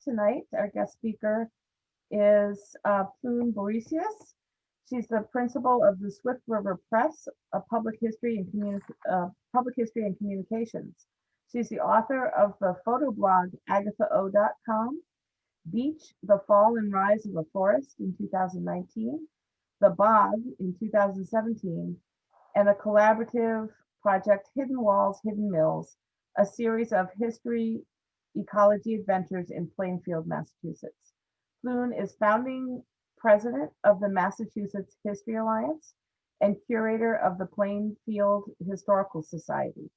tonight. Our guest speaker is Pleun Bouricius. She's the principal of the Swift River Press, a public history and communications. She's the author of the photo blog agathao.com, Beach, The Fall and Rise of a Forest in 2019, The Bog in 2017, and a collaborative project, Hidden Walls, Hidden Mills, a series of history ecology adventures in Plainfield, Massachusetts. Pleun is founding president of the Massachusetts History Alliance and curator of the Plainfield Historical Society.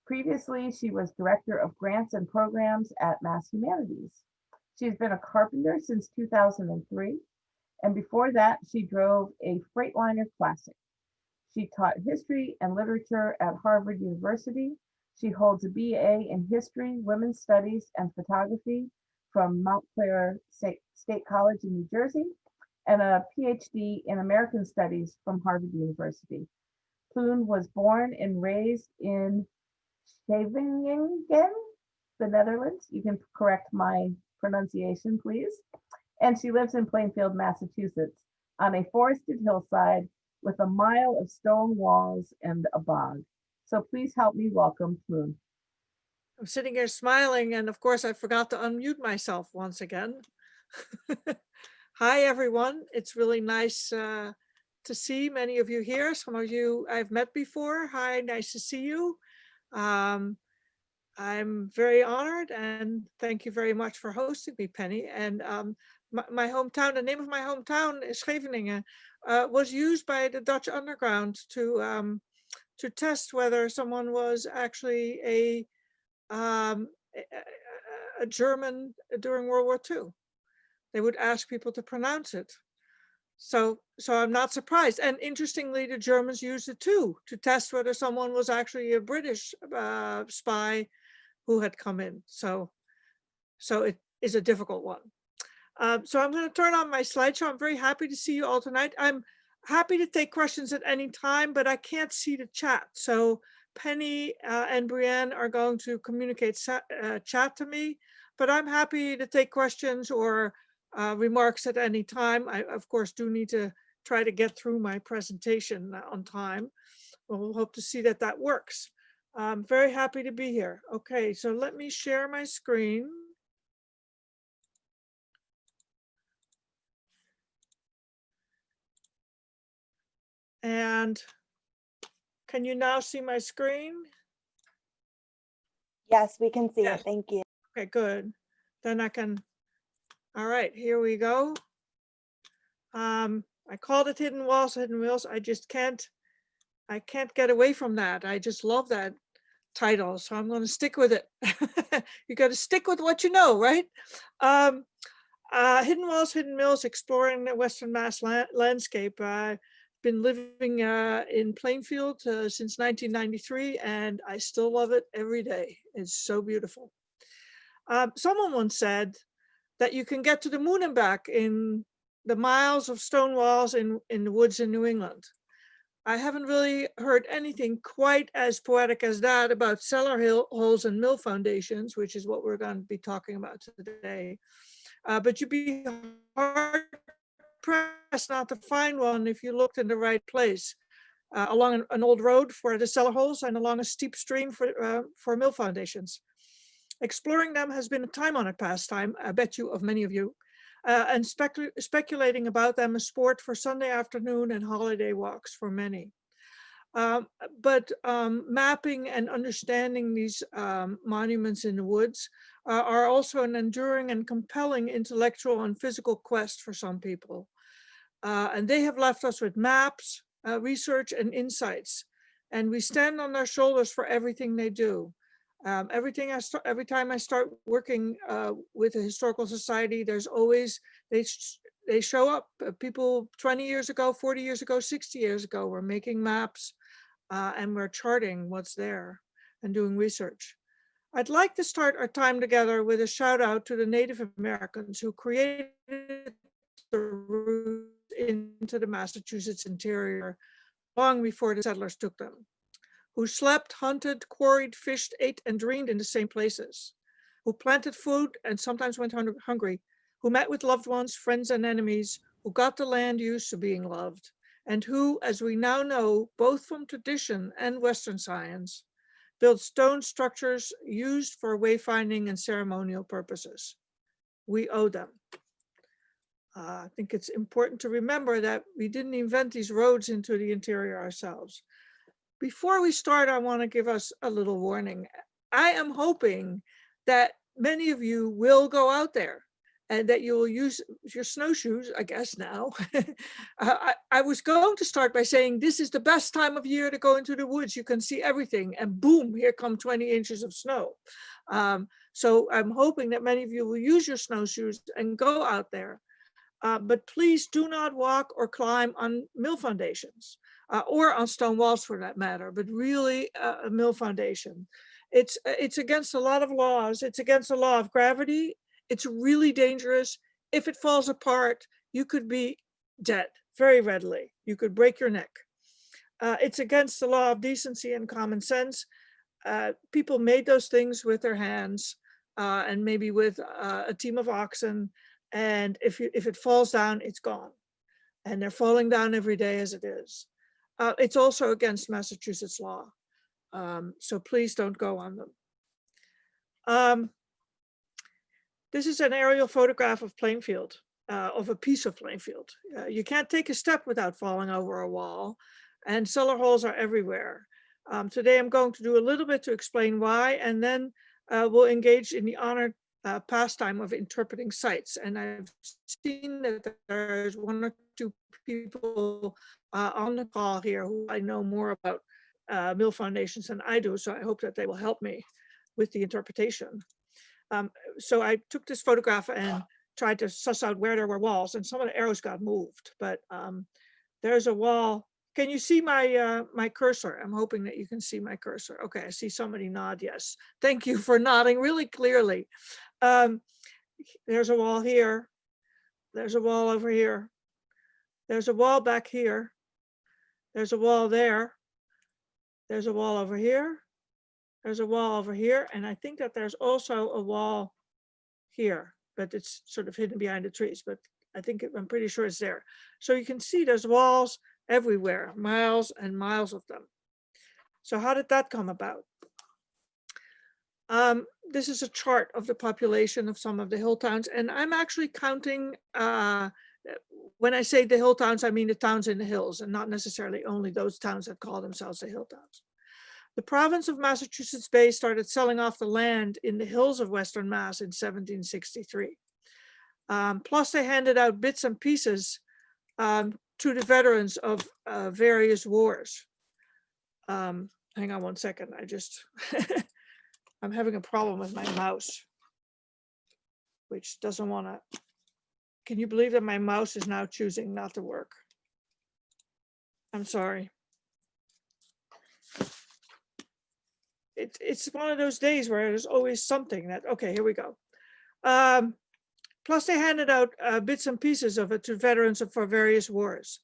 Previously, she was director of grants and programs at Mass Humanities. She's been a carpenter since 2003, and before that, she drove a Freightliner Classic. She taught history and literature at Harvard University. She holds a BA in history, women's studies, and photography from Montclair State College in New Jersey, and a PhD in American Studies from Harvard University. Pleun was born and raised in Scheveningen, the Netherlands. You can correct my pronunciation, please. And she lives in Plainfield, Massachusetts, on a forested hillside with a mile of stone walls and a bog. So please help me welcome Pleun. I'm sitting here smiling, and of course I forgot to unmute myself once again. Hi everyone, it's really nice to see many of you here. Some of you I've met before. Hi, nice to see you. I'm very honored, and thank you very much for hosting me, Penny. And my hometown, the name of my hometown is Scheveningen, was used by the Dutch underground to test whether someone was actually a German during World War II. They would ask people to pronounce it. So I'm not surprised. And interestingly, the Germans used it too, to test whether someone was actually a British spy who had come in. So it is a difficult one. So I'm going to turn on my slideshow. I'm very happy to see you all tonight. I'm happy to take questions at any time, but I can't see the chat. So Penny and Brienne are going to communicate chat to me, but I'm happy to take questions or remarks at any time. I, of course, do need to try to get through my presentation on time. We'll hope to see that that works. I'm very happy to be here. Okay, so let me share my screen. And can you now see my screen? Yes, we can see Yes. it. Thank you. Okay, good. Then I can, all right, here we go. I called it Hidden Walls, Hidden Mills. I can't get away from that. I just love that title, so I'm going to stick with it. You got to stick with what you know, right? Hidden Walls, Hidden Mills, exploring the Western Mass landscape. I've been living in Plainfield since 1993, and I still love it every day. It's so beautiful. Someone once said that you can get to the moon and back in the miles of stone walls in the woods in New England. I haven't really heard anything quite as poetic as that about cellar holes and mill foundations, which is what we're going to be talking about today. But you'd be hard pressed not to find one if you looked in the right place, along an old road for the cellar holes and along a steep stream for mill foundations. Exploring them has been a time-honored pastime, I bet you, of many of you, and speculating about them a sport for Sunday afternoon and holiday walks for many. But mapping and understanding these monuments in the woods are also an enduring and compelling intellectual and physical quest for some people. And they have left us with maps, research, and insights. And we stand on their shoulders for everything they do. Every time I start working with a historical society, there's always, they show up. People 20 years ago, 40 years ago, 60 years ago, were making maps and we're charting what's there and doing research. I'd like to start our time together with a shout out to the Native Americans who created the route into the Massachusetts interior long before the settlers took them, who slept, hunted, quarried, fished, ate, and dreamed in the same places. who planted food and sometimes went hungry, who met with loved ones, friends, and enemies, who got the land used to being loved, and who, as we now know, both from tradition and Western science, built stone structures used for wayfinding and ceremonial purposes. We owe them. I think it's important to remember that we didn't invent these roads into the interior ourselves. Before we start, I want to give us a little warning. I am hoping that many of you will go out there and that you will use your snowshoes, I guess now. I was going to start by saying this is the best time of year to go into the woods. You can see everything, and boom, here come 20 inches of snow. So I'm hoping that many of you will use your snowshoes and go out there. But please do not walk or climb on mill foundations or on stone walls for that matter, but really a mill foundation. It's against a lot of laws. It's against the law of gravity. It's really dangerous. If it falls apart, you could be dead very readily. You could break your neck. It's against the law of decency and common sense. People made those things with their hands and maybe with a team of oxen. And if it falls down, it's gone. And they're falling down every day as it is. It's also against Massachusetts law. So please don't go on them. This is an aerial photograph of Plainfield, of a piece of Plainfield. You can't take a step without falling over a wall, and cellar holes are everywhere. Today I'm going to do a little bit to explain why, and then we'll engage in the honored pastime of interpreting sites. And I've seen that there's one or two people on the call here who I know more about mill foundations than I do, so I hope that they will help me with the interpretation. So I took this photograph and tried to suss out where there were walls, and some of the arrows got moved, but there's a wall. Can you see my my cursor? I'm hoping that you can see my cursor. Okay, I see somebody nod, yes. Thank you for nodding really clearly. There's a wall here. There's a wall over here. There's a wall back here. There's a wall there. There's a wall over here. There's a wall over here. And I think that there's also a wall here, but it's sort of hidden behind the trees, but I'm pretty sure it's there. So you can see there's walls everywhere, miles and miles of them. So how did that come about? This is a chart of the population of some of the hill towns, and I'm actually counting, when I say the hill towns, I mean the towns in the hills, and not necessarily only those towns that call themselves the hill towns. The province of Massachusetts Bay started selling off the land in the hills of Western Mass in 1763. Plus they handed out bits and pieces to the veterans of various wars. Hang on one second, I'm having a problem with my mouse, which doesn't want to. Can you believe that my mouse is now choosing not to work? I'm sorry. It's one of those days where there's always something that, okay, here we go. Plus they handed out bits and pieces of it to veterans for various wars.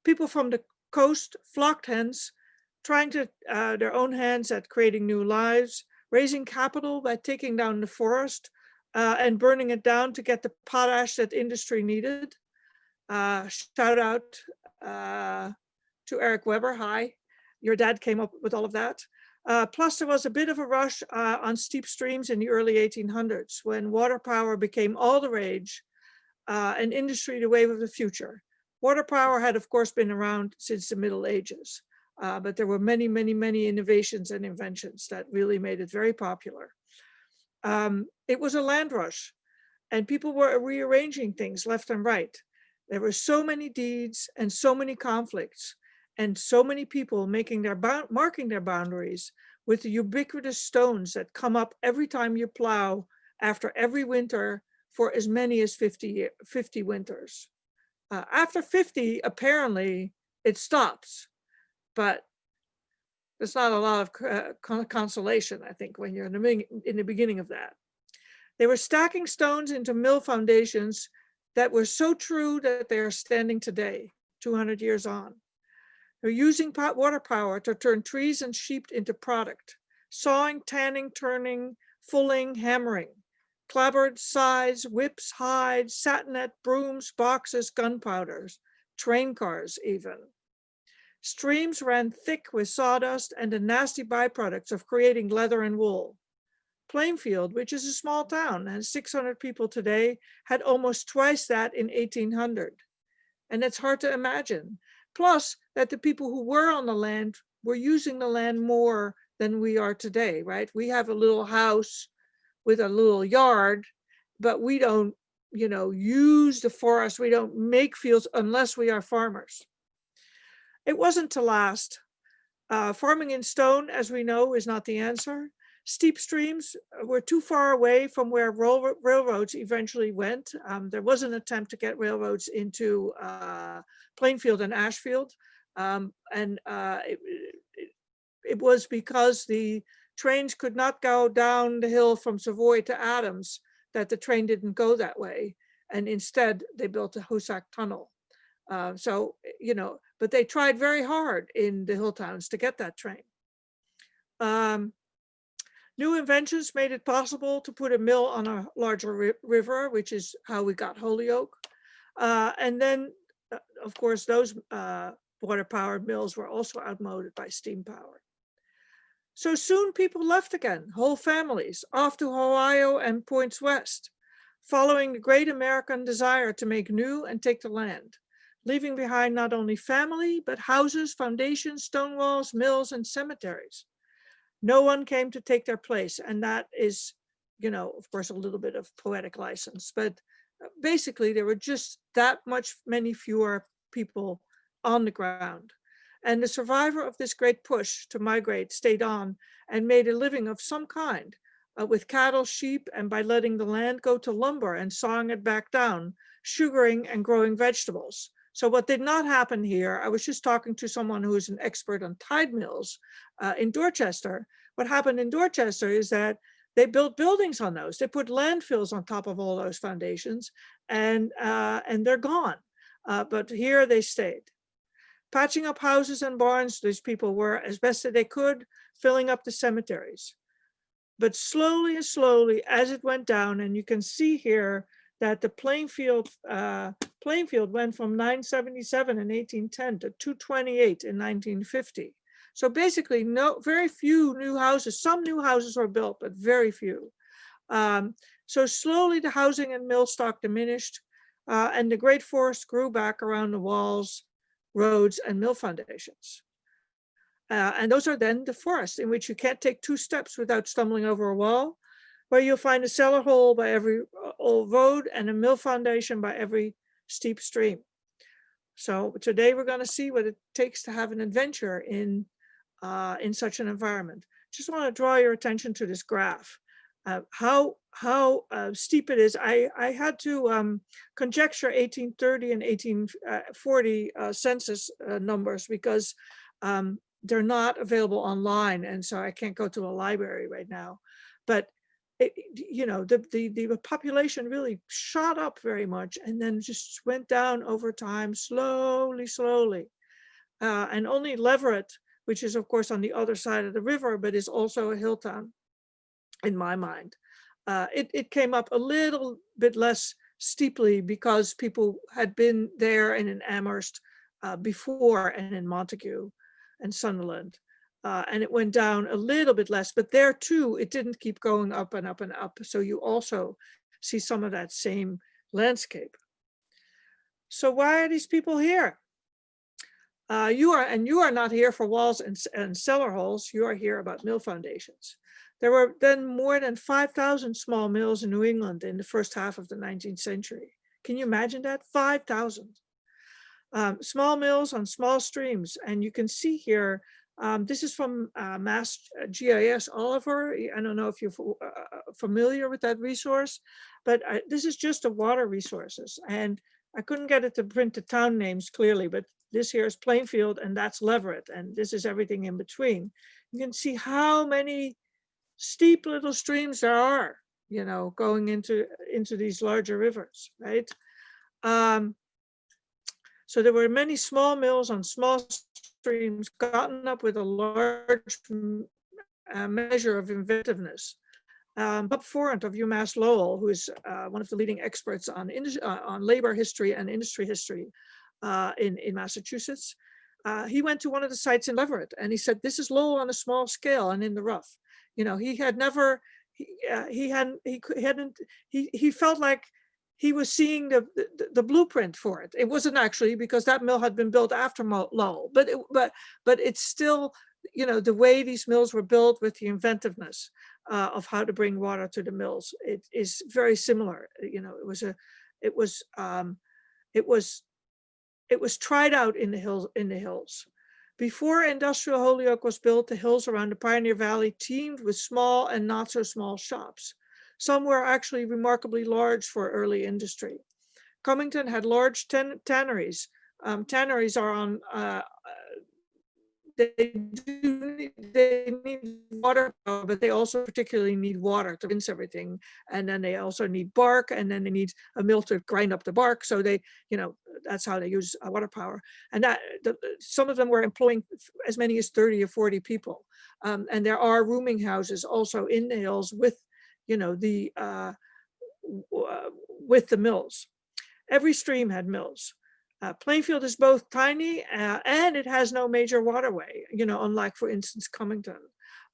People from the coast flocked hence, trying to their own hands at creating new lives, raising capital by taking down the forest and burning it down to get the potash that industry needed. Shout out to Eric Weber. Hi, your dad came up with all of that. Plus there was a bit of a rush on steep streams in the early 1800s when water power became all the rage and industry the wave of the future. Water power had of course been around since the Middle Ages. But there were many, many, many innovations and inventions that really made it very popular. It was a land rush, and people were rearranging things left and right. There were so many deeds and so many conflicts, and so many people marking their boundaries with the ubiquitous stones that come up every time you plow after every winter for as many as 50 winters. After 50, apparently, it stops. But there's not a lot of consolation, I think, when you're in the beginning of that. They were stacking stones into mill foundations that were so true that they are standing today, 200 years on. They're using water power to turn trees and sheep into product, sawing, tanning, turning, fulling, hammering, clapboard, scythes, whips, hides, satinet, brooms, boxes, gunpowders, train cars even. Streams ran thick with sawdust and the nasty byproducts of creating leather and wool. Plainfield, which is a small town and has 600 people today, had almost twice that in 1800. And it's hard to imagine. Plus, that the people who were on the land were using the land more than we are today, right? We have a little house with a little yard, but we don't, use the forest. We don't make fields unless we are farmers. It wasn't to last. Farming in stone, as we know, is not the answer. Steep streams were too far away from where railroads eventually went. There was an attempt to get railroads into Plainfield and Ashfield. It was because the trains could not go down the hill from Savoy to Adams that the train didn't go that way. And instead, they built a Hoosac Tunnel. But they tried very hard in the hill towns to get that train. New inventions made it possible to put a mill on a larger river, which is how we got Holyoke. And then, of course, those water-powered mills were also outmoded by steam power. So soon people left again, whole families, off to Ohio and points west, following the great American desire to make new and take the land, leaving behind not only family, but houses, foundations, stone walls, mills, and cemeteries. No one came to take their place. And that is, of course, a little bit of poetic license, but basically there were just that many fewer people on the ground. And the survivor of this great push to migrate stayed on and made a living of some kind with cattle, sheep, and by letting the land go to lumber and sawing it back down, sugaring and growing vegetables. So what did not happen here, I was just talking to someone who's an expert on tide mills in Dorchester. What happened in Dorchester is that they built buildings on those. They put landfills on top of all those foundations and they're gone. But here they stayed. Patching up houses and barns, these people were, as best as they could, filling up the cemeteries. But slowly and slowly, as it went down, and you can see here that the Plainfield went from 977 in 1810 to 228 in 1950. So basically, very few new houses. Some new houses were built, but very few. So slowly, the housing and mill stock diminished, and the great forest grew back around the walls, roads, and mill foundations. And those are then the forests in which you can't take 2 steps without stumbling over a wall, where you'll find a cellar hole by every old road and a mill foundation by every steep stream. So today we're going to see what it takes to have an adventure in such an environment. Just want to draw your attention to this graph. How steep it is. I had to conjecture 1830 and 1840 census numbers because they're not available online, and so I can't go to a library right now. But the population really shot up very much and then just went down over time, slowly. And only Leverett, which is of course on the other side of the river, but is also a hill town, in my mind. It came up a little bit less steeply because people had been there and in Amherst before, and in Montague and Sunderland. And it went down a little bit less, but there too, it didn't keep going up and up and up. So you also see some of that same landscape. So why are these people here? You are not here for walls and cellar holes. You are here about mill foundations. There were then more than 5,000 small mills in New England in the first half of the 19th century. Can you imagine that? 5,000. Small mills on small streams. And you can see here, this is from Mass GIS Oliver. I don't know if you're familiar with that resource, but this is just the water resources. And I couldn't get it to print the town names clearly, but this here is Plainfield and that's Leverett. And this is everything in between. You can see how many steep little streams there are, going into these larger rivers, right? So there were many small mills on small streams gotten up with a large measure of inventiveness. Bob Forant of UMass Lowell, who is one of the leading experts on labor history and industry history in Massachusetts. He went to one of the sites in Leverett, and he said, "This is Lowell on a small scale and in the rough." You know, he had never, he felt like he was seeing the blueprint for it. It wasn't actually, because that mill had been built after Lowell, but it's still, you know, the way these mills were built with the inventiveness of how to bring water to the mills. It is very similar. You know, it was tried out in the hills. Before industrial Holyoke was built, the hills around the Pioneer Valley teemed with small and not so small shops. Some were actually remarkably large for early industry. Cummington had large tanneries. Tanneries are on, they need water, but they also particularly need water to rinse everything. And then they also need bark, and then they need a mill to grind up the bark. So they, you know, that's how they use water power. And that some of them were employing as many as 30 or 40 people. And there are rooming houses also in the hills with, you know, with the mills. Every stream had mills. Plainfield is both tiny and it has no major waterway, you know, unlike, for instance, Cummington.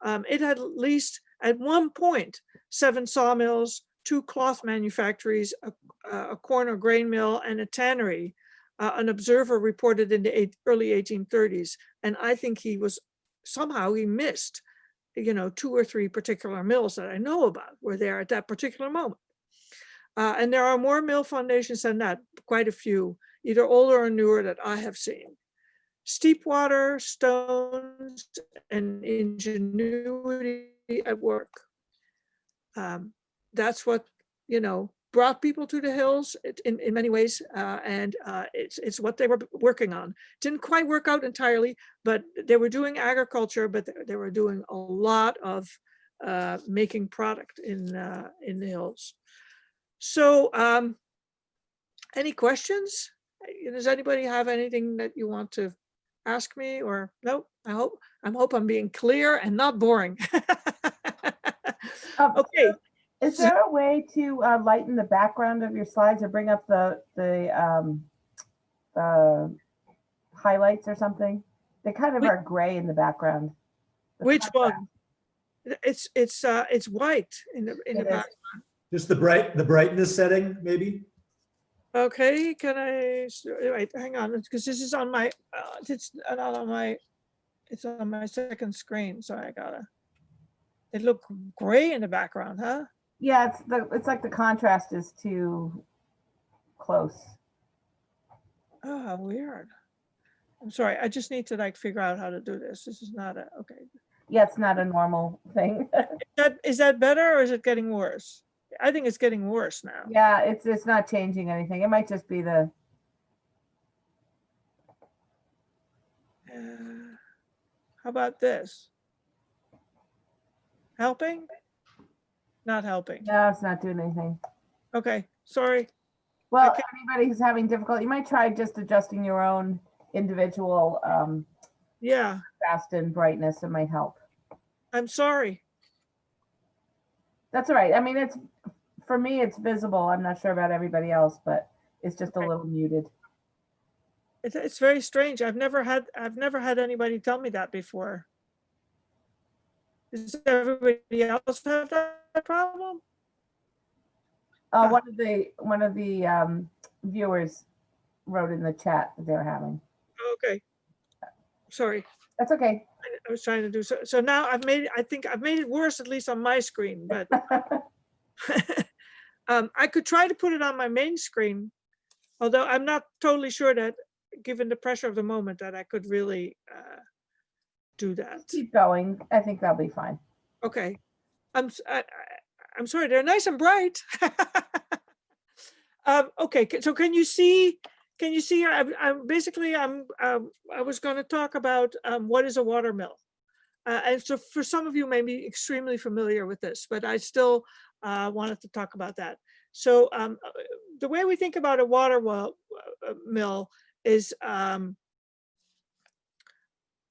It had at least, at one point, 7 sawmills, 2 cloth manufactories, a corn or grain mill, and a tannery. An observer reported in the early 1830s. And I think somehow he missed, you know, 2 or 3 particular mills that I know about were there at that particular moment. And there are more mill foundations than that, quite a few, either older or newer, that I have seen. Steep water, stones, and ingenuity at work. That's what, you know, brought people to the hills in many ways, and it's what they were working on. Didn't quite work out entirely, but they were doing agriculture, but they were doing a lot of making product in the hills. So, any questions? Does anybody have anything that you want to ask me, or no? I hope I'm being clear and not boring. Okay. Is there a way to lighten the background of your slides, or bring up the highlights or something? They kind of are gray in the background. Which one? It's white in the background. Just the brightness setting, maybe. Okay, can I wait? Hang on, because this is on my. It's not on my. It's on my second screen, so I gotta. It looked gray in the background, huh? Yeah, it's like the contrast is too close. Oh, weird. I'm sorry. I just need to like figure out how to do this. This is not okay. Yeah, it's not a normal thing. Is that better, or is it getting worse? I think it's getting worse now. Yeah, it's not changing anything. It might just be the. How about this? Helping? Not helping. No, it's not doing anything. Okay, sorry. Well, anybody who's having difficulty, you might try just adjusting your own individual Yeah. contrast and brightness. It might help. I'm sorry. That's all right. I mean, it's for me, it's visible. I'm not sure about everybody else, but it's just a little muted. It's very strange. I've never had anybody tell me that before. Does everybody else have that problem? One of the viewers wrote in the chat that they're having. Okay. Sorry. That's okay. I was trying to do so. So now I think I've made it worse, at least on my screen, but I could try to put it on my main screen, although I'm not totally sure that, given the pressure of the moment, that I could really do that. Keep going. I think that'll be fine. Okay. I'm sorry, they're nice and bright. Okay, so can you see I was going to talk about what is a water mill. And so for some of you may be extremely familiar with this, but I still wanted to talk about that. So the way we think about a water mill is, hang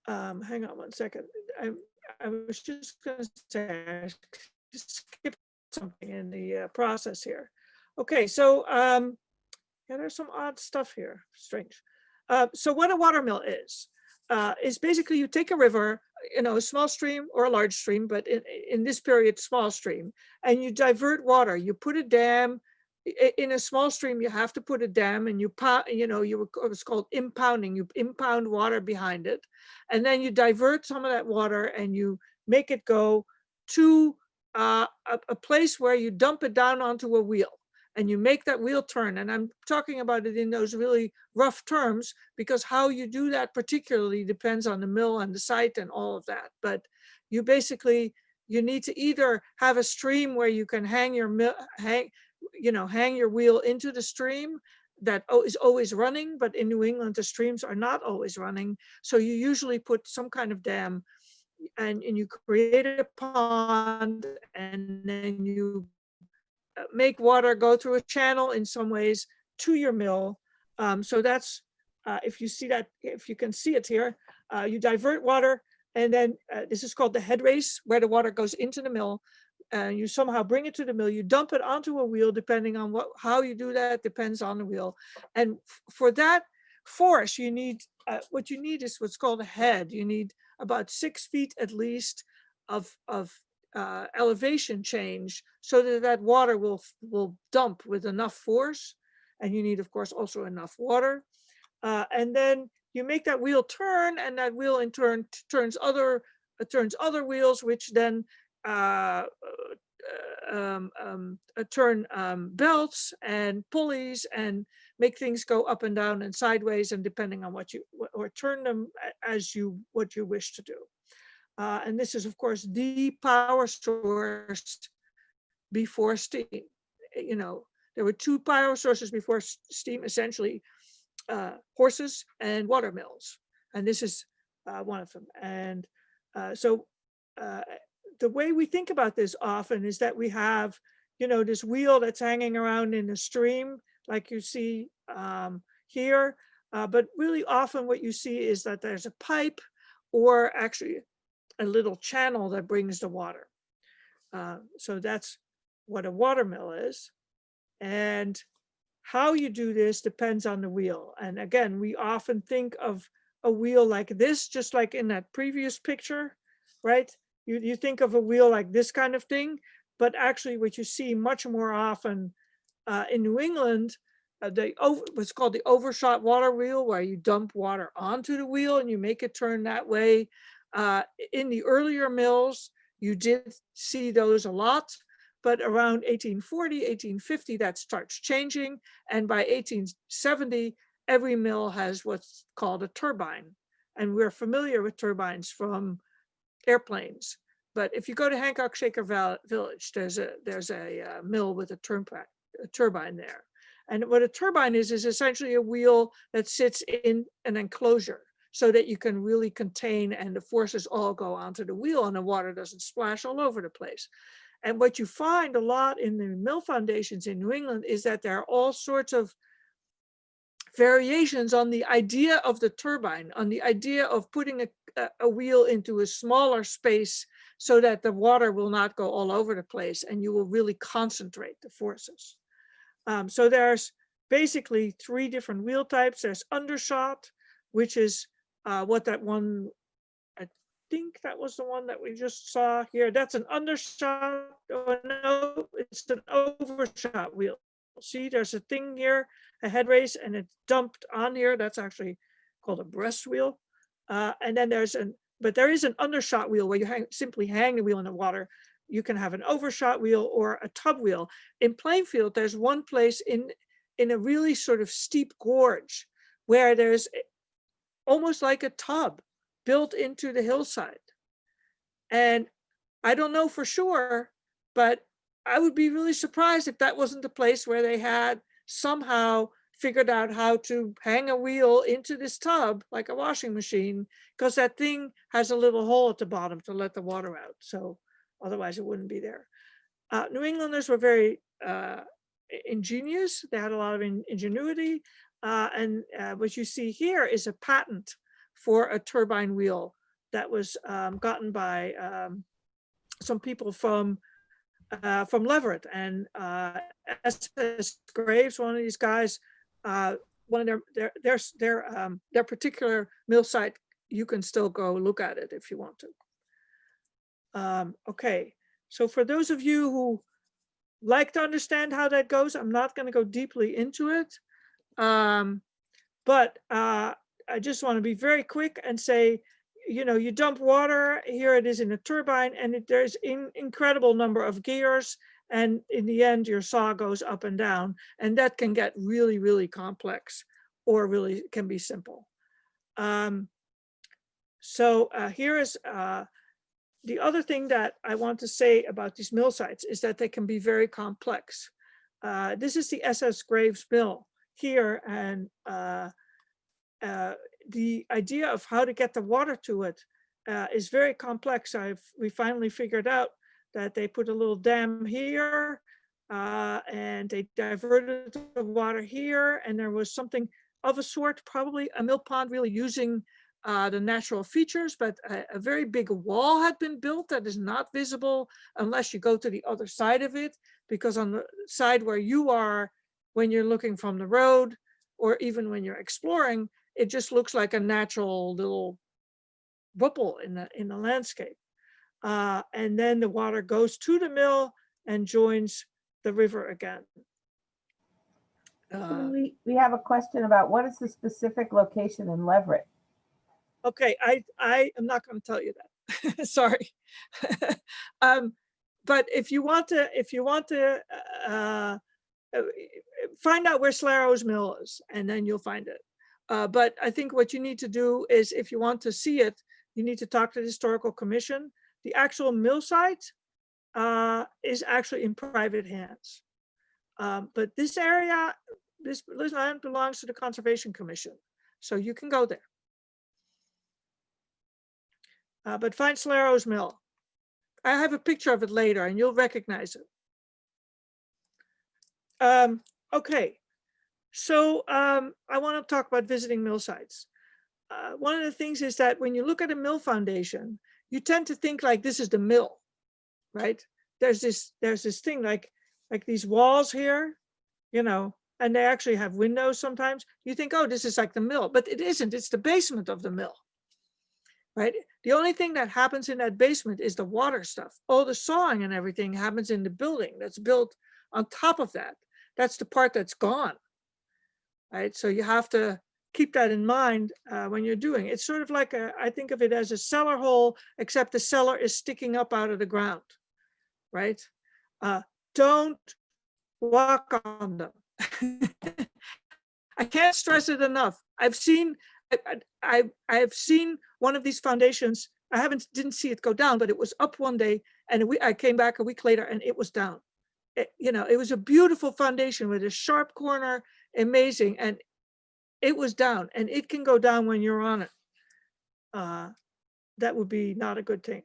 on one second. I was just going to say, I skipped something in the process here. Okay, so yeah, there's some odd stuff here, strange. So what a watermill is basically you take a river, a small stream or a large stream, but in this period, small stream, and you divert water. You put a dam. In a small stream, you have to put a dam, and it's called impounding. You impound water behind it, and then you divert some of that water, and you make it go to a place where you dump it down onto a wheel, and you make that wheel turn. And I'm talking about it in those really rough terms, because how you do that particularly depends on the mill and the site and all of that. But you need to either have a stream where you can hang your wheel into the stream that is always running, but in New England, the streams are not always running. So you usually put some kind of dam, and you create a pond, and then you make water go through a channel in some ways to your mill. So that's, if you can see it here, you divert water, and then this is called the head race, where the water goes into the mill. You somehow bring it to the mill, you dump it onto a wheel, depending on how you do that depends on the wheel. And for that force, you need, what you need is what's called a head. You need about 6 feet at least of elevation change, so that water will dump with enough force. And you need, of course, also enough water. And then you make that wheel turn, and that wheel in turn turns other wheels, which then turn belts and pulleys and make things go up and down and sideways, and depending on or turn them as what you wish to do. And this is, of course, the power source before steam. There were 2 power sources before steam, essentially, horses and water mills. And this is one of them. And so the way we think about this often is that we have, this wheel that's hanging around in a stream, like you see here. But really often what you see is that there's a pipe, or actually a little channel that brings the water. So that's what a watermill is. And how you do this depends on the wheel. And again, we often think of a wheel like this, just like in that previous picture, right? You think of a wheel like this kind of thing, but actually what you see much more often in New England, what's called the overshot water wheel, where you dump water onto the wheel and you make it turn that way. In the earlier mills, you did see those a lot, but around 1840, 1850, that starts changing. And by 1870, every mill has what's called a turbine. And we're familiar with turbines from airplanes. But if you go to Hancock Shaker Village, there's a mill with a turbine there. And what a turbine is essentially a wheel that sits in an enclosure, so that you can really contain, and the forces all go onto the wheel and the water doesn't splash all over the place. And what you find a lot in the mill foundations in New England is that there are all sorts of variations on the idea of the turbine, on the idea of putting a wheel into a smaller space so that the water will not go all over the place and you will really concentrate the forces. So there's basically 3 different wheel types. There's undershot, which is what that one, I think that was the one that we just saw here. That's an undershot. Oh, no, it's an overshot wheel. See, there's a thing here, a head race, and it's dumped on here. That's actually called a breast wheel. And then there is an undershot wheel where you simply hang the wheel in the water. You can have an overshot wheel or a tub wheel. In Plainfield, there's one place in a really sort of steep gorge where there's almost like a tub built into the hillside. And I don't know for sure, but I would be really surprised if that wasn't the place where they had somehow figured out how to hang a wheel into this tub like a washing machine, because that thing has a little hole at the bottom to let the water out. So otherwise it wouldn't be there. New Englanders were very ingenious. They had a lot of ingenuity. And what you see here is a patent for a turbine wheel that was gotten by some people from from Leverett, and SS Graves, one of these guys, one of their particular mill site, you can still go look at it if you want to. Okay, so for those of you who like to understand how that goes, I'm not going to go deeply into it, but I just want to be very quick and say, you know, you dump water, here it is in a turbine, and there's an incredible number of gears, and in the end your saw goes up and down, and that can get really, really complex, or really can be simple. So here is the other thing that I want to say about these mill sites is that they can be very complex. This is the SS Graves mill here, and the idea of how to get the water to it is very complex. We finally figured out that they put a little dam here, and they diverted the water here, and there was something of a sort, probably a mill pond, really using the natural features, but a very big wall had been built that is not visible unless you go to the other side of it, because on the side where you are, when you're looking from the road, or even when you're exploring, it just looks like a natural little ripple in the landscape. And then the water goes to the mill and joins the river again. We have a question about what is the specific location in Leverett? Okay, I am not going to tell you that. Sorry. But if you want to find out where Slarow's mill is, and then you'll find it. But I think what you need to do is, if you want to see it, you need to talk to the Historical Commission. The actual mill site is actually in private hands. But this area, this land belongs to the Conservation Commission, so you can go there. But find Slarow's mill. I have a picture of it later, and you'll recognize it. Okay. So I want to talk about visiting mill sites. One of the things is that when you look at a mill foundation, you tend to think like this is the mill, right? There's this thing like these walls here, you know, and they actually have windows sometimes. You think, oh, this is like the mill, but it isn't. It's the basement of the mill, right? The only thing that happens in that basement is the water stuff. All the sawing and everything happens in the building that's built on top of that. That's the part that's gone. Right, so you have to keep that in mind when you're doing it. It's sort of like I think of it as a cellar hole, except the cellar is sticking up out of the ground, right? Don't walk on them. I can't stress it enough. I've seen one of these foundations. I didn't see it go down, but it was up one day, and I came back a week later, and it was down. You know, it was a beautiful foundation with a sharp corner. Amazing, and it was down, and it can go down when you're on it. That would be not a good thing.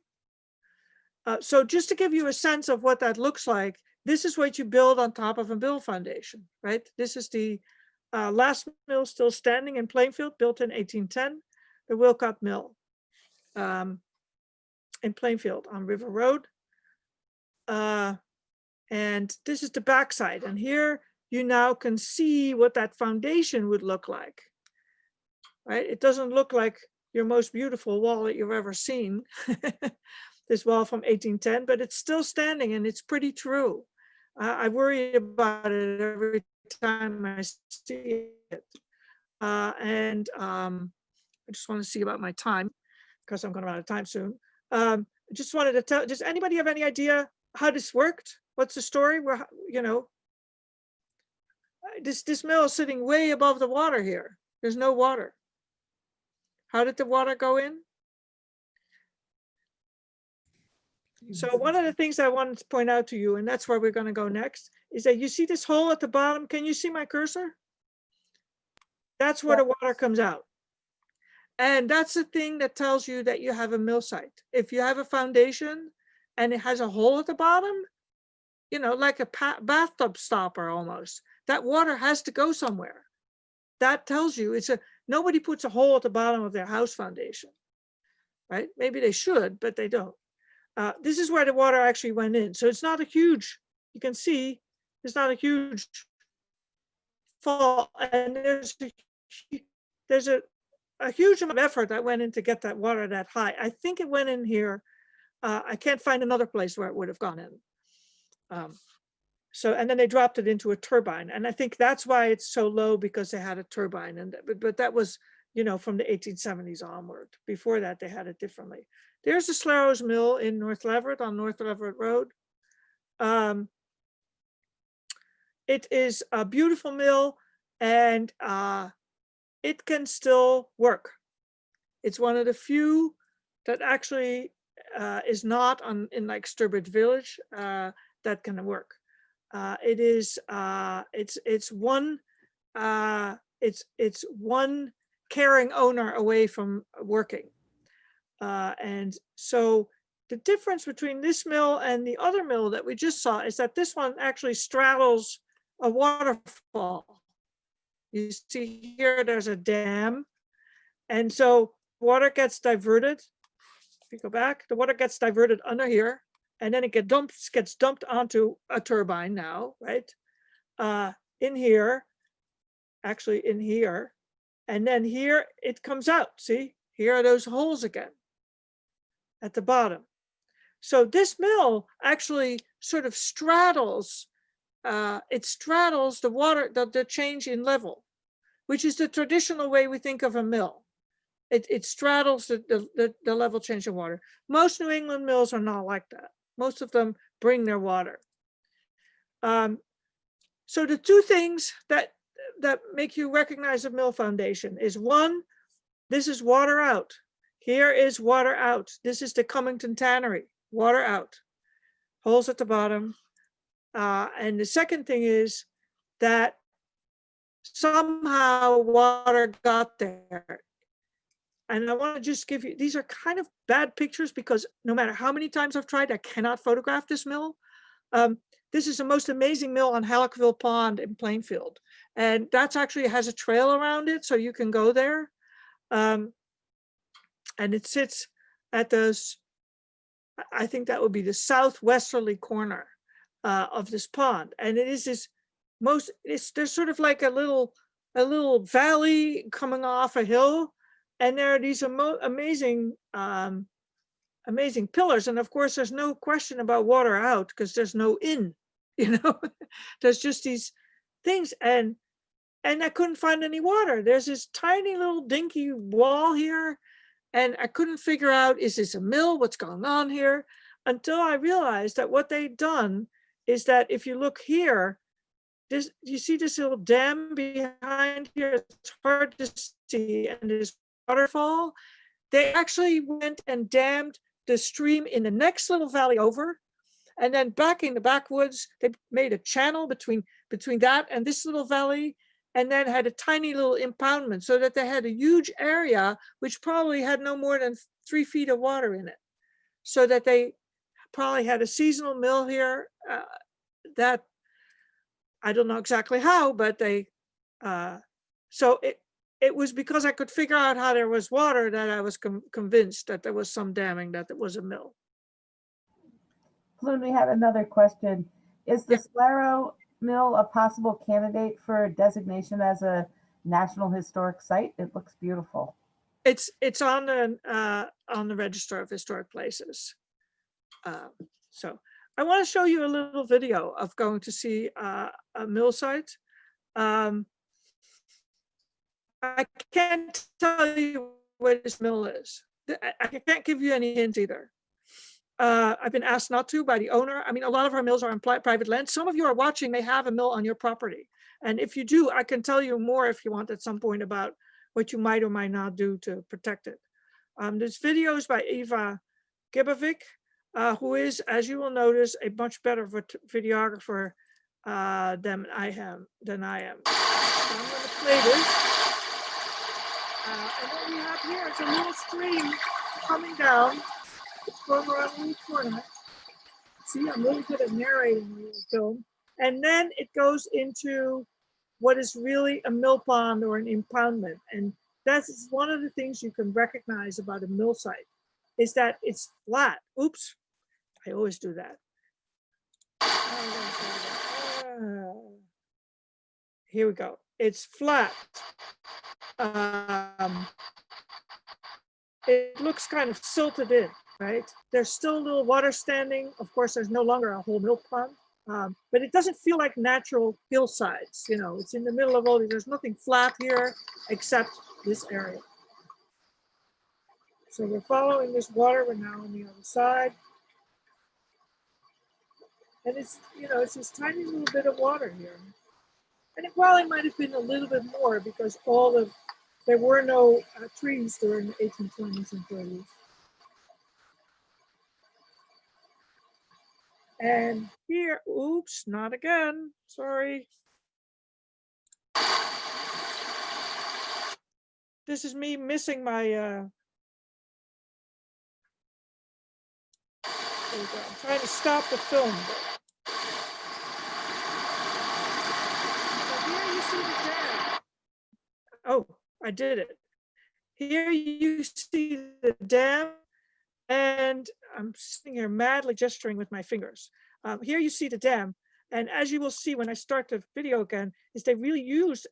So just to give you a sense of what that looks like, this is what you build on top of a mill foundation, right? This is the last mill still standing in Plainfield, built in 1810, the Wilcott Mill in Plainfield on River Road. And this is the backside, and here you now can see what that foundation would look like, right? It doesn't look like your most beautiful wall that you've ever seen, this wall from 1810, but it's still standing, and it's pretty true. I worry about it every time I see it. I just want to see about my time, because I'm going to run out of time soon. Just wanted to tell, does anybody have any idea how this worked? What's the story? Where, you know, this mill is sitting way above the water here. There's no water. How did the water go in? So one of the things I wanted to point out to you, and that's where we're going to go next, is that you see this hole at the bottom. Can you see my cursor? That's where the water comes out. And that's the thing that tells you that you have a mill site. If you have a foundation and it has a hole at the bottom, you know, like a bathtub stopper almost, that water has to go somewhere. That tells you nobody puts a hole at the bottom of their house foundation, right? Maybe they should, but they don't. This is where the water actually went in. So it's not a huge, you can see, it's not a huge fall. And there's a huge amount of effort that went in to get that water that high. I think it went in here. I can't find another place where it would have gone in. So, and then they dropped it into a turbine. And I think that's why it's so low, because they had a turbine. And but that was, you know, from the 1870s onward. Before that, they had it differently. There's the Slarrows Mill in North Leverett, on North Leverett Road. It is a beautiful mill, and it can still work. It's one of the few that actually is not in like Sturbridge Village that can work. It's one caring owner away from working. And so the difference between this mill and the other mill that we just saw is that this one actually straddles a waterfall. You see here, there's a dam. And so water gets diverted. If you go back, the water gets diverted under here, and then it gets dumped onto a turbine now, right? In here, actually in here. And then here it comes out. See, here are those holes again at the bottom. So this mill actually sort of straddles, it straddles the water, the change in level, which is the traditional way we think of a mill. It straddles the level change of water. Most New England mills are not like that. Most of them bring their water. So the two things that make you recognize a mill foundation is, one, this is water out. Here is water out. This is the Cummington Tannery, water out. Holes at the bottom. And the second thing is that somehow water got there. And I want to just give you, these are kind of bad pictures because no matter how many times I've tried, I cannot photograph this mill. This is the most amazing mill on Halleckville Pond in Plainfield. And that's actually has a trail around it, so you can go there. And it sits at those, I think that would be the southwesterly corner of this pond. And it is this there's sort of like a little valley coming off a hill. And there are these amazing pillars. And of course, there's no question about water out because there's no in, you know, there's just these things. And I couldn't find any water. There's this tiny little dinky wall here. And I couldn't figure out, is this a mill? What's going on here? Until I realized that what they'd done is that if you look here, you see this little dam behind here, it's hard to see, and this waterfall. They actually went and dammed the stream in the next little valley over, and then back in the backwoods, they made a channel between that and this little valley, and then had a tiny little impoundment so that they had a huge area which probably had no more than 3 feet of water in it. So that they probably had a seasonal mill here that I don't know exactly how, but they, so it was because I could figure out how there was water that I was convinced that there was some damming, that it was a mill. Pleun, we have another question. Is the Slarrow Mill a possible candidate for designation as a National Historic Site? It looks beautiful. It's on the Register of Historic Places. So I want to show you a little video of going to see a mill site. I can't tell you where this mill is. I can't give you any hints either. I've been asked not to by the owner. I mean, a lot of our mills are on private land. Some of you are watching may have a mill on your property. And if you do, I can tell you more if you want at some point about what you might or might not do to protect it. This video is by Eva Gibovic, who is, as you will notice, a much better videographer than I am. So I'm going to play this. And what we have here is a little stream coming down. It's going around a little corner. See, I'm really good at narrating the little film. And then it goes into what is really a mill pond or an impoundment. And that's one of the things you can recognize about a mill site, is that it's flat. Oops. I always do that. Here we go. It's flat. It looks kind of silted in, right? There's still a little water standing. Of course, there's no longer a whole milk pond, but it doesn't feel like natural hillsides. You know, it's in the middle of all these, there's nothing flat here except this area. So we're following this water. We're now on the other side. And it's, you know, it's this tiny little bit of water here. And it probably might have been a little bit more because there were no trees during the 1820s and 30s. And here, oops, not again, sorry. This is me missing my, there we go. I'm trying to stop the film. So here you see the dam. Oh, I did it. Here you see the dam, and I'm sitting here madly gesturing with my fingers. Here you see the dam, and as you will see when I start the video again, is they really use,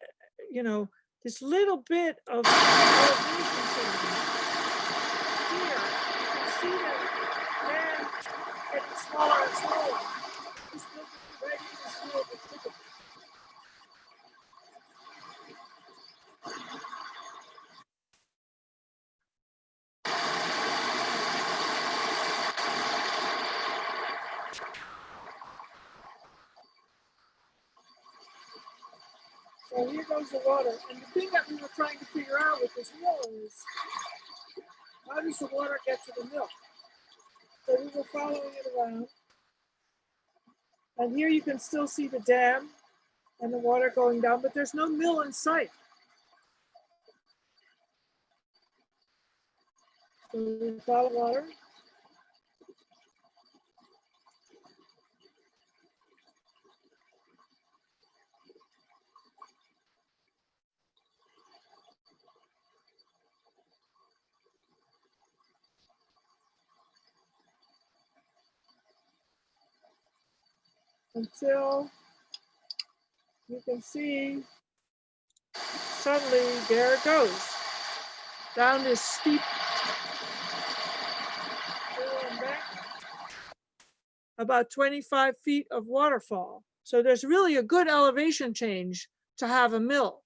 you know, this little bit of elevation change. Here, you can see that dam getting smaller and smaller. This building right in this little bit bigger. So here goes the water. And the thing that we were trying to figure out with this mill is, how does the water get to the mill? So we were following it around. And here you can still see the dam and the water going down, but there's no mill in sight. So we follow water. Until you can see suddenly there it goes down this steep embankment, about 25 feet of waterfall. So there's really a good elevation change to have a mill.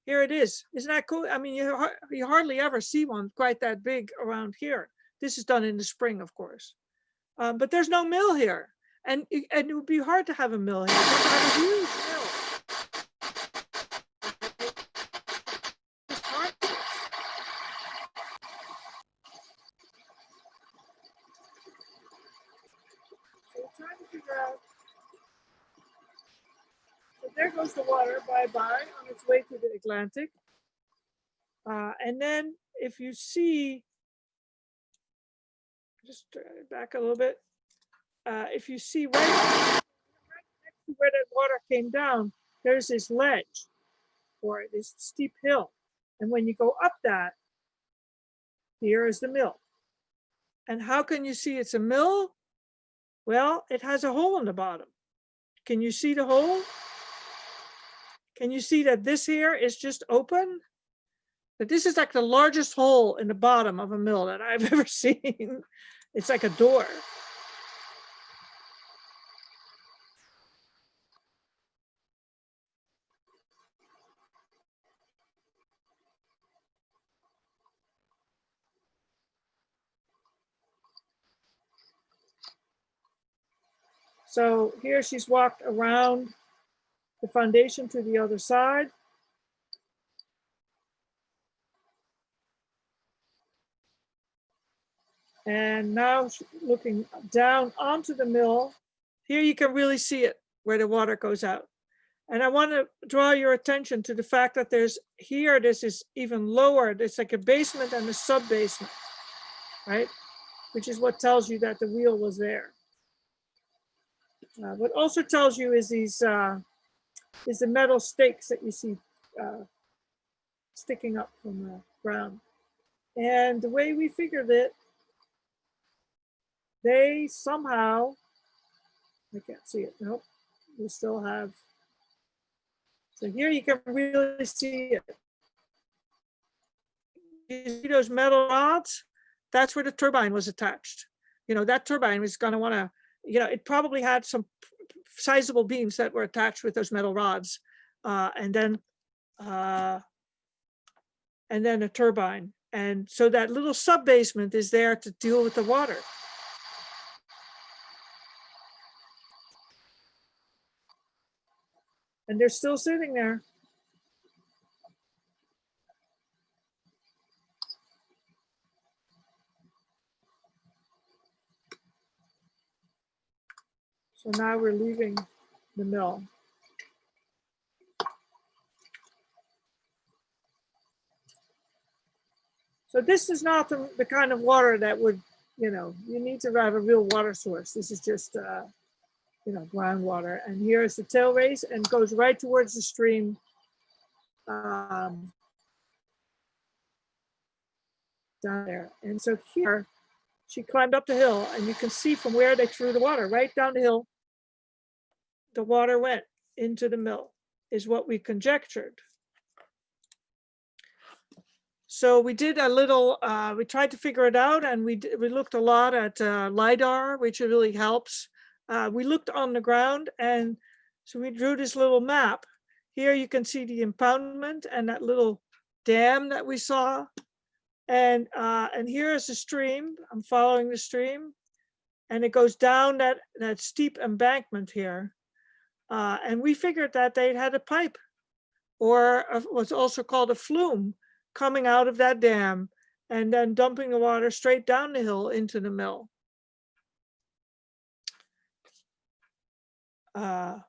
Here it is. Isn't that cool? I mean, you hardly ever see one quite that big around here. This is done in the spring, of course. But there's no mill here. And it would be hard to have a mill here. You have to have a huge mill. It's hard. So we're trying to figure out. So there goes the water, bye-bye, on its way to the Atlantic. And then if you see, just back a little bit. If you see right next to where that water came down, there's this ledge or this steep hill. And when you go up that, here is the mill. And how can you see it's a mill? Well, it has a hole in the bottom. Can you see the hole? Can you see that this here is just open? That this is like the largest hole in the bottom of a mill that I've ever seen. It's like a door. So here she's walked around the foundation to the other side. And now looking down onto the mill, here you can really see it where the water goes out. And I want to draw your attention to the fact that there's here, this is even lower. There's like a basement and a sub-basement, right? Which is what tells you that the wheel was there. What also tells you is these is the metal stakes that you see sticking up from the ground. And the way we figured it, they somehow, I can't see it, nope, we still have, so here you can really see it. You see those metal rods? That's where the turbine was attached. You know, that turbine was going to want to, you know, it probably had some sizable beams that were attached with those metal rods, and then a turbine. And so that little sub basement is there to deal with the water. And they're still sitting there. So now we're leaving the mill. So this is not the kind of water that would, you know, you need to have a real water source. This is just, you know, groundwater. And here is the tail race and goes right towards the stream. Down there. And so here, she climbed up the hill, and you can see from where they threw the water, right down the hill, the water went into the mill, is what we conjectured. So we did a little, we tried to figure it out, and we looked a lot at LiDAR, which really helps. We looked on the ground, and so we drew this little map. Here you can see the impoundment and that little dam that we saw. And here is the stream. I'm following the stream, and it goes down that steep embankment here. And we figured that they had a pipe, or what's also called a flume, coming out of that dam and then dumping the water straight down the hill into the mill. I'm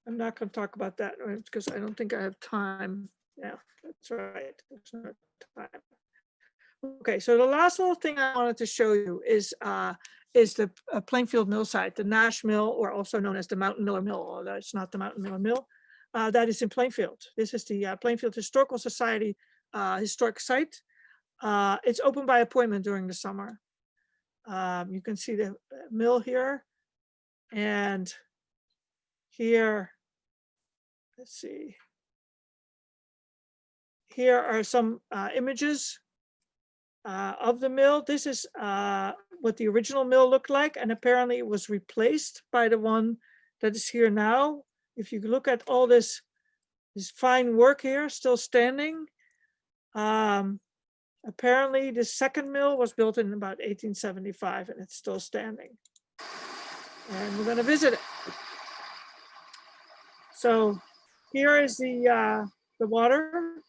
not going to talk about that because I don't think I have time. Yeah, that's right. There's no time. Okay, so the last little thing I wanted to show you is the Plainfield Mill site, the Nash Mill, or also known as the Mountain Miller Mill, although it's not the Mountain Miller Mill. That is in Plainfield. This is the Plainfield Historical Society historic site. It's open by appointment during the summer. You can see the mill here, and here, let's see. Here are some images of the mill. This is what the original mill looked like, and apparently it was replaced by the one that is here now. If you look at all this fine work here, still standing. Apparently the second mill was built in about 1875, and it's still standing. And we're going to visit it. So here is the water.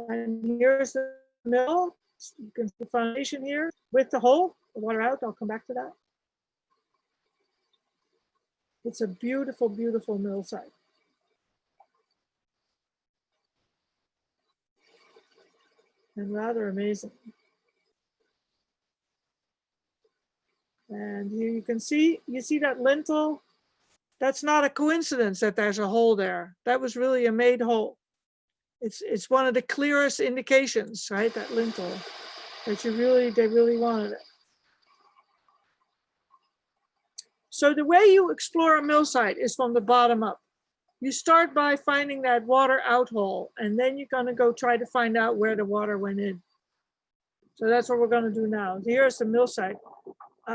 And here's the mill. You can see the foundation here with the hole, the water out. I'll come back to that. It's a beautiful, beautiful mill site. And rather amazing. And here you can see, that lintel. That's not a coincidence that there's a hole there. That was really a made hole. It's one of the clearest indications, right? That lintel, that they really wanted it. So the way you explore a mill site is from the bottom up. You start by finding that water out hole, and then you're going to go try to find out where the water went in. So that's what we're going to do now. Here's the mill site.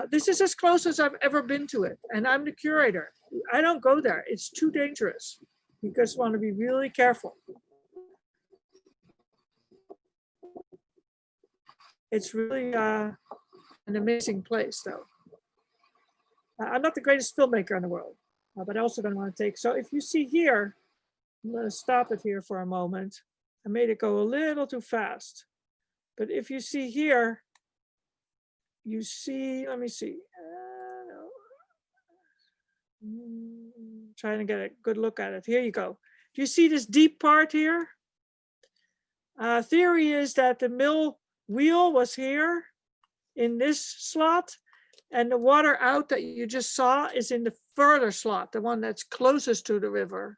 This is as close as I've ever been to it, and I'm the curator. I don't go there. It's too dangerous. You just want to be really careful. It's really an amazing place, though. I'm not the greatest filmmaker in the world, but I also don't want to take. So if you see here, I'm going to stop it here for a moment. I made it go a little too fast. But if you see here, you see, let me see. Trying to get a good look at it. Here you go. Do you see this deep part here? Theory is that the mill wheel was here in this slot, and the water out that you just saw is in the further slot, the one that's closest to the river.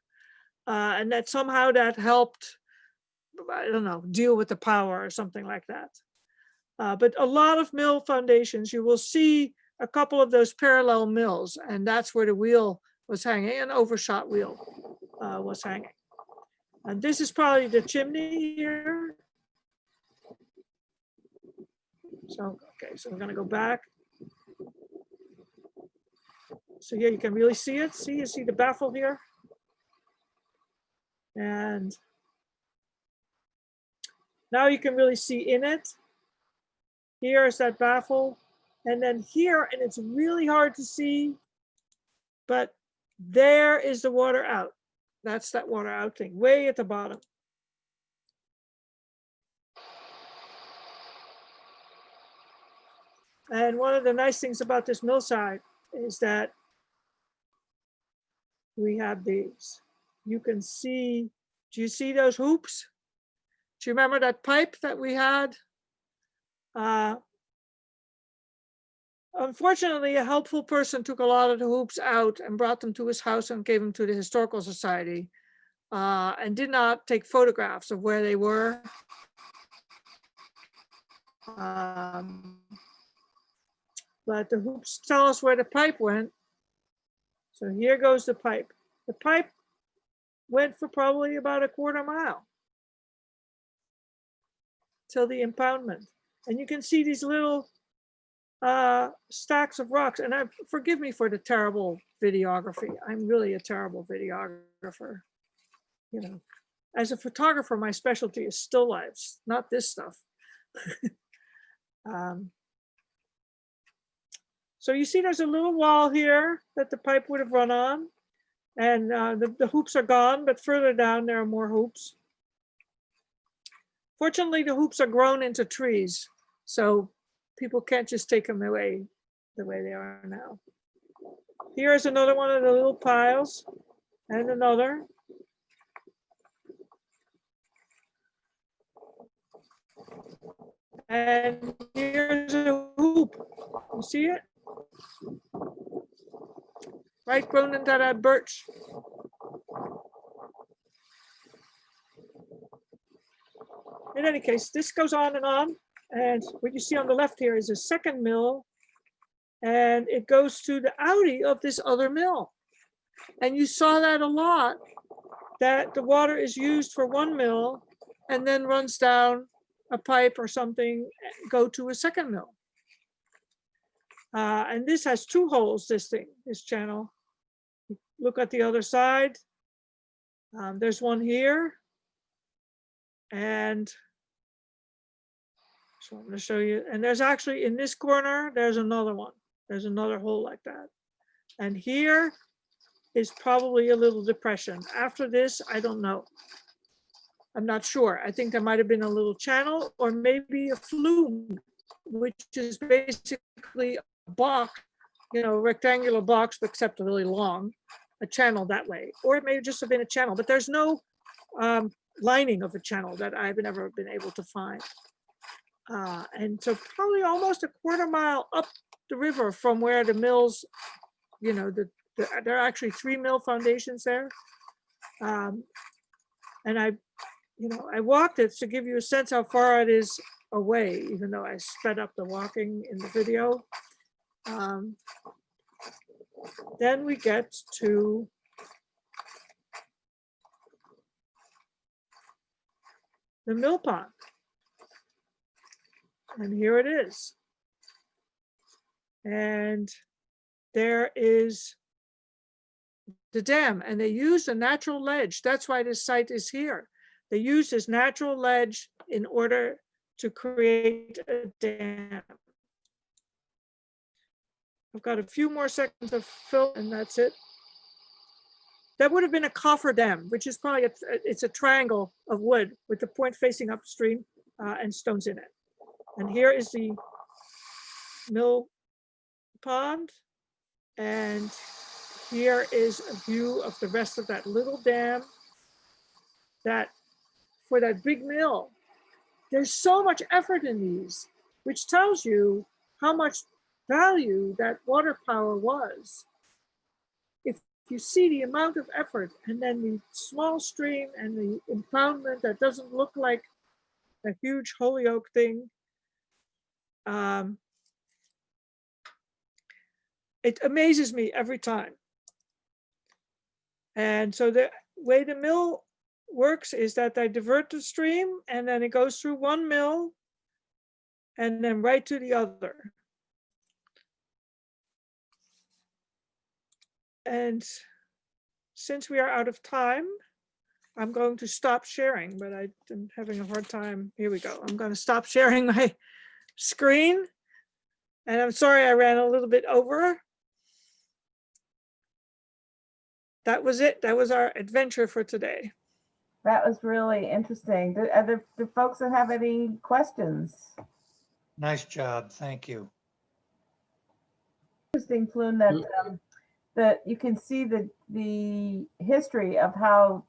And that somehow that helped I don't know, deal with the power or something like that. But a lot of mill foundations, you will see a couple of those parallel mills, and that's where the wheel was hanging, an overshot wheel was hanging. And this is probably the chimney here. So, okay, so we're gonna go back. So yeah, you can really see it. See, you see the baffle here. And now you can really see in it. Here is that baffle. And then here, and it's really hard to see, but there is the water out. That's that water out thing, way at the bottom. And one of the nice things about this mill site is that we have these. You can see, do you see those hoops? Do you remember that pipe that we had? Unfortunately, a helpful person took a lot of the hoops out and brought them to his house and gave them to the Historical Society, and did not take photographs of where they were. But the hoops tell us where the pipe went. So here goes the pipe. The pipe went for probably about a quarter mile till the impoundment. And you can see these little stacks of rocks. And forgive me for the terrible videography. I'm really a terrible videographer. You know, as a photographer, my specialty is still lifes, not this stuff. So you see there's a little wall here that the pipe would have run on. And the hoops are gone, but further down there are more hoops. Fortunately, the hoops are grown into trees, so people can't just take them away the way they are now. Here's another one of the little piles, and another. And here's a hoop. You see it? Right, grown into that birch. In any case, this goes on. And what you see on the left here is a second mill, and it goes to the outie of this other mill. And you saw that a lot, that the water is used for one mill and then runs down a pipe or something, go to a second mill. And this has two holes, this channel. Look at the other side. There's one here. And so I'm going to show you. And there's actually in this corner, there's another one. There's another hole like that. And here is probably a little depression. After this, I don't know. I'm not sure. I think there might have been a little channel or maybe a flume, which is basically a box, you know, a rectangular box, except really long, a channel that way. Or it may just have been a channel, but there's no lining of a channel that I've never been able to find. And so probably almost a quarter mile up the river from where the mills, you know, there are actually 3 mill foundations there. And I walked it to give you a sense how far it is away, even though I sped up the walking in the video. Then we get to the mill pond. And here it is. And there is the dam, and they use a natural ledge. That's why this site is here. They use this natural ledge in order to create a dam. I've got a few more seconds of film, and that's it. That would have been a coffer dam, which is probably it's a triangle of wood with the point facing upstream and stones in it. And here is the mill pond, and here is a view of the rest of that little dam. That for that big mill, there's so much effort in these, which tells you how much value that water power was. If you see the amount of effort, and then the small stream and the impoundment that doesn't look like a huge Holyoke thing. It amazes me every time. And so the way the mill works is that they divert the stream, and then it goes through one mill and then right to the other. And since we are out of time, I'm going to stop sharing, but I'm having a hard time. Here we go. I'm going to stop sharing my screen. And I'm sorry I ran a little bit over. That was it. That was our adventure for today. That was really interesting. Do folks that have any questions? Nice job. Thank you. Interesting, Pleun, that you can see the history of how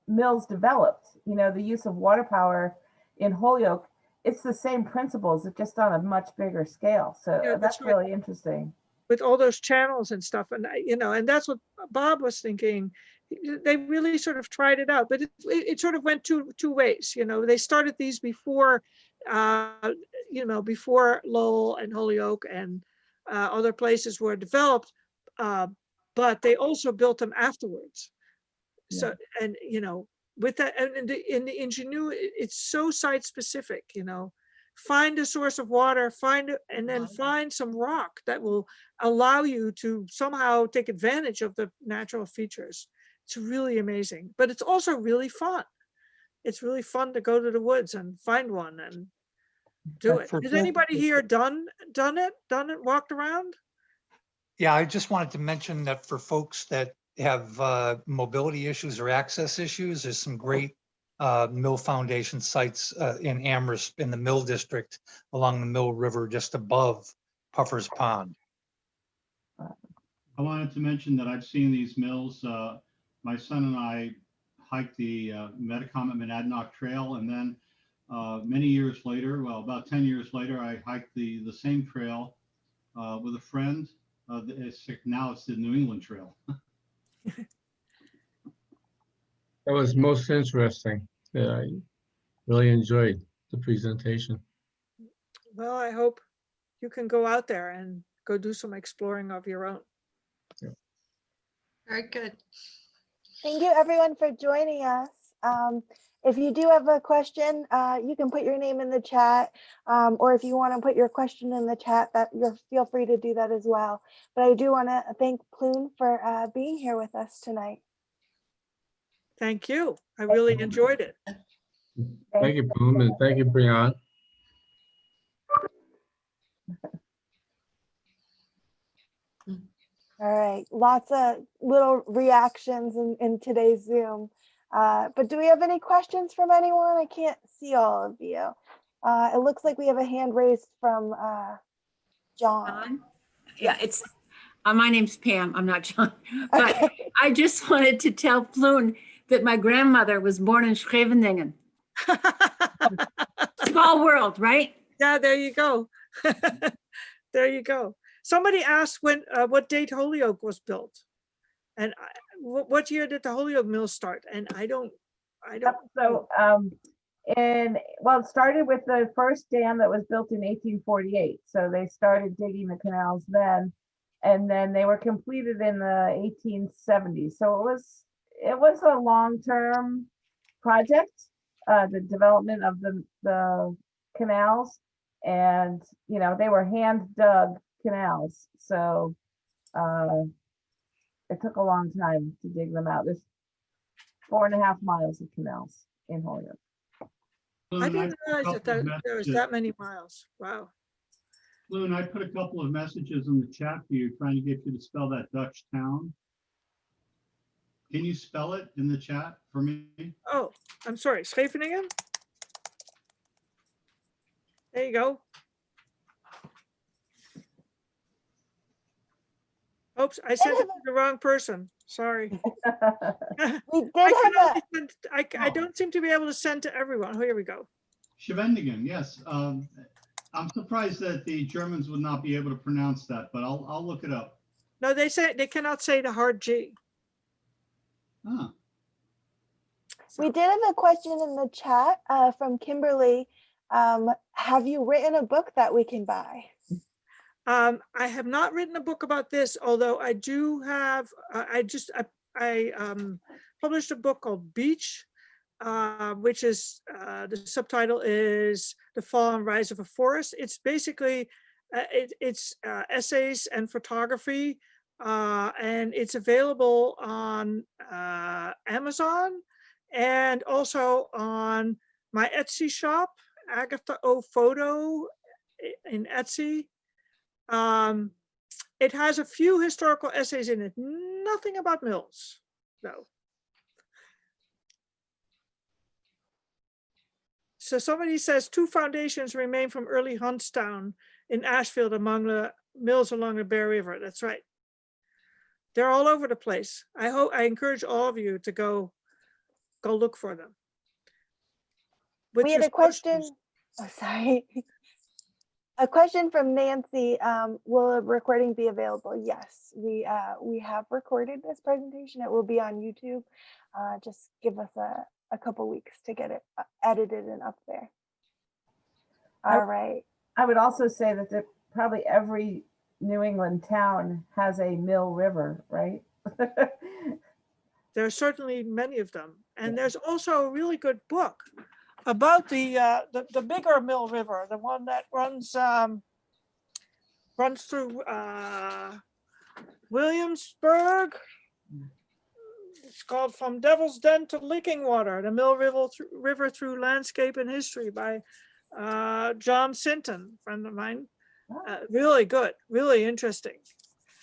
mills developed. You know, the use of water power in Holyoke. It's the same principles, it's just on a much bigger scale. So Yeah, that's right. really interesting. With all those channels and stuff, and and that's what Bob was thinking. They really sort of tried it out, but it sort of went two ways. They started these before, before Lowell and Holyoke and other places were developed, but they also built them afterwards. Yeah. So, and with that, and in the ingenuity, it's so site specific. Find a source of water, and then find some rock that will allow you to somehow take advantage of the natural features. It's really amazing, but it's also really fun. It's really fun to go to the woods and find one and do it. Has anybody here done it, walked around? Yeah, I just wanted to mention that for folks that have mobility issues or access issues, there's some great mill foundation sites in Amherst in the Mill District along the Mill River just above Puffer's Pond. I wanted to mention that I've seen these mills. My son and I hiked the Metacomet Monadnock Trail, and then many years later, well, about 10 years later, I hiked the same trail with a friend. Now it's the New England Trail. That was most interesting. Yeah, I really enjoyed the presentation. Well, I hope you can go out there and go do some exploring of your own. Very good. Thank you everyone for joining us. If you do have a question, you can put your name in the chat, or if you want to put your question in the chat, feel free to do that as well. But I do want to thank Pleun for being here with us tonight. Thank you. I really enjoyed it. Thank you, Pleun, and thank you, Brian. All right, lots of little reactions in today's Zoom. But do we have any questions from anyone? I can't see all of you. It looks like we have a hand raised from John. Yeah, it's my name's Pam. I'm not John, but Okay. I just wanted to tell Pleun that my grandmother was born in Scheveningen. Small world, right? Yeah, there you go. There you go. Somebody asked what date Holyoke was built, and what year did the Holyoke mill start? And I don't. So, it started with the first dam that was built in 1848. So they started digging the canals then, and then they were completed in the 1870s. So it was a long-term project, the development of the canals, and they were hand dug canals. So it took a long time to dig them out. There's 4.5 miles of canals in Holyoke. I didn't realize that there was that many miles. Wow. Pleun, I put a couple of messages in the chat for you, trying to get you to spell that Dutch town. Can you spell it in the chat for me? Oh, I'm sorry. Scheveningen. There you go. Oops, I sent it to the wrong person. Sorry. We did have I don't seem to be able to send to everyone. Oh, here we go. Scheveningen, yes. I'm surprised that the Germans would not be able to pronounce that, but I'll look it up. No, they say they cannot say the hard G. Ah, We did have a question in the chat from Kimberly. Have you written a book that we can buy? I have not written a book about this, although I do have, I published a book called Beach, which is, the subtitle is The Fall and Rise of a Forest. It's basically, it's essays and photography, and it's available on Amazon and also on my Etsy shop, Agatha O Photo in Etsy. It has a few historical essays in it, nothing about mills, though. So somebody says 2 foundations remain from early Huntstown in Ashfield among the mills along the Bear River. That's right. They're all over the place. I encourage all of you to go look for them. We had a question. Oh, sorry. A question from Nancy. Will a recording be available? Yes, we have recorded this presentation. It will be on YouTube. Just give us a couple weeks to get it edited and up there. All right. I would also say that probably every New England town has a mill river, right? There are certainly many of them. And there's also a really good book about the bigger Mill River, the one that runs through Williamsburg. It's called From Devil's Den to Licking Water, the Mill River Through Landscape and History by John Sinton, friend of mine. Really good, really interesting.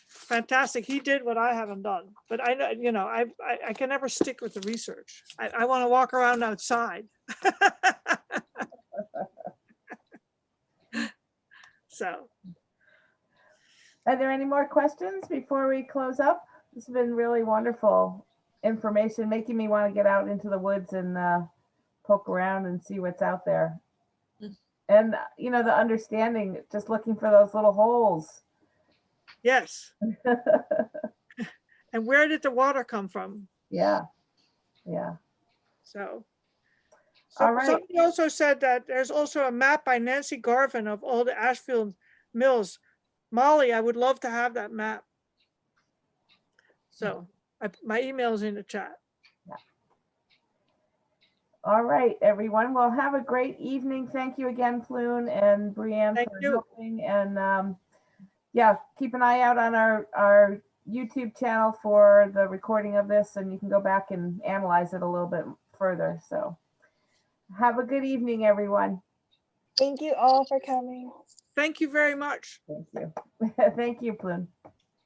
Fantastic. He did what I haven't done, but I know, you know, I can never stick with the research. I want to walk around outside. So. Are there any more questions before we close up? This has been really wonderful information, making me want to get out into the woods and poke around and see what's out there. And, you know, the understanding, just looking for those little holes. Yes. And where did the water come from? Yeah. So All right. somebody also said that there's also a map by Nancy Garvin of all the Ashfield mills. Molly, I would love to have that map. So my email is in the chat. Yeah. All right, everyone. Well, have a great evening. Thank you again, Pleun and Brianne, Thank for you. helping. And yeah, keep an eye out on our YouTube channel for the recording of this, and you can go back and analyze it a little bit further. So have a good evening, everyone. Thank you all for coming. Thank you very much. Thank you. Thank you, Pleun.